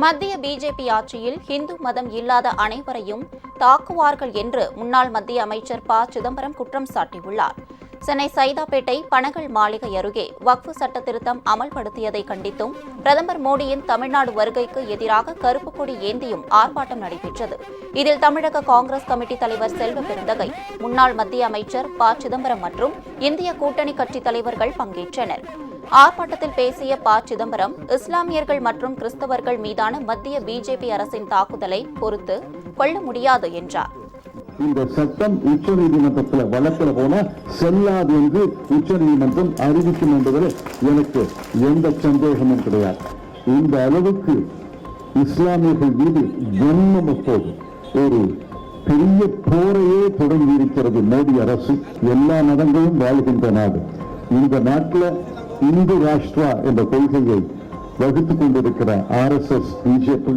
மத்திய பிஜேபி ஆட்சியில் இந்து மதம் இல்லாத அனைவரையும் தாக்குவார்கள் என்று முன்னாள் மத்திய அமைச்சர் ப. சிதம்பரம் குற்றம் சாட்டியுள்ளார். சென்னை சைதாப்பேட்டை பனகல் மாளிகை அருகே வக்ஃபு சட்ட திருத்தம் அமல்படுத்தியதை கண்டித்தும் பிரதமர் மோடியின் தமிழ்நாடு வருகைக்கு எதிராக கருப்பு கொடி ஏந்தியும் ஆர்ப்பாட்டம் நடைபெற்றது. இதில் தமிழக காங்கிரஸ் கமிட்டி தலைவர் செல்வ பெருந்தகை, முன்னாள் மத்திய அமைச்சர் ப. சிதம்பரம் மற்றும் இந்திய கூட்டணி கட்சித் தலைவர்கள் பங்கேற்றனர். ஆர்ப்பாட்டத்தில் பேசிய ப. சிதம்பரம், இஸ்லாமியர்கள் மற்றும் கிறிஸ்தவர்கள் மீதான மத்திய பிஜேபி அரசின் தாக்குதலை பொறுத்து கொள்ள முடியாது என்றார். இந்த சட்டம் உச்சநீதிமன்றத்தில் வழக்கில் போன செல்லாது என்று உச்சநீதிமன்றம் அறிவிக்கும் என்பதில் எனக்கு எந்த சந்தேகமும் கிடையாது. இந்த அளவுக்கு இஸ்லாமியர்கள் மீது ஜன்மம் அப்போது ஒரு பெரிய போரையே தொடங்கி இருக்கிறது மோடி அரசு. எல்லா மதங்களும் வாழ்கின்ற நாடு. இந்த நாட்டில் இந்து ராஷ்டிரா என்ற கொள்கையை வகுத்துக் கொண்டிருக்கிற RSS பிஜேபி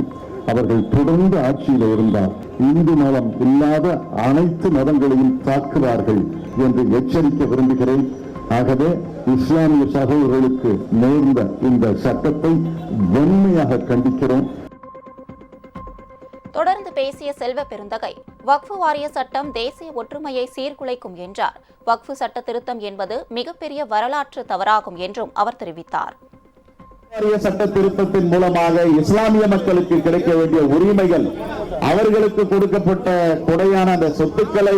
அவர்கள் தொடர்ந்து ஆட்சியில் இருந்தால் இந்து மதம் இல்லாத அனைத்து மதங்களையும் தாக்குவார்கள் என்று எச்சரிக்க விரும்புகிறேன். ஆகவே இஸ்லாமிய சகோதரர்களுக்கு நேர்ந்த இந்த சட்டத்தை வன்மையாக கண்டிக்கிறோம். தொடர்ந்து பேசிய செல்வ பெருந்தகை, வக்ஃபு வாரிய சட்டம் தேசிய ஒற்றுமையை சீர்குலைக்கும் என்றார். வக்ஃபு சட்ட திருத்தம் என்பது மிகப்பெரிய வரலாற்று தவறாகும் என்றும் அவர் தெரிவித்தார். சட்ட திருத்தத்தின் மூலமாக இஸ்லாமிய மக்களுக்கு கிடைக்க வேண்டிய உரிமைகள், அவர்களுக்கு கொடுக்கப்பட்ட கொடையான அந்த சொத்துக்களை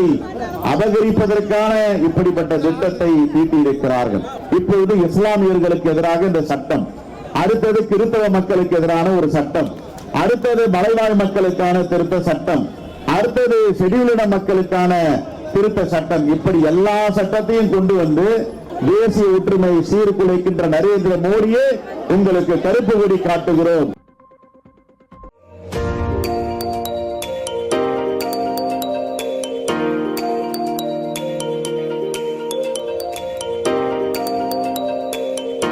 அபகரிப்பதற்கான இப்படிப்பட்ட திட்டத்தை தீட்டியிருக்கிறார்கள். இப்பொழுது இஸ்லாமியர்களுக்கு எதிராக இந்த சட்டம், அடுத்தது கிறிஸ்தவ மக்களுக்கு எதிரான ஒரு சட்டம், அடுத்தது மலைவாழ் மக்களுக்கான திருத்த சட்டம், அடுத்தது ஷெட்யூல்டு மக்களுக்கான திருத்த சட்டம், இப்படி எல்லா சட்டத்தையும் கொண்டு வந்து தேசிய ஒற்றுமை சீர்குலைக்கின்ற நரேந்திர மோடியே உங்களுக்கு கருப்பு கொடி காட்டுகிறோம்.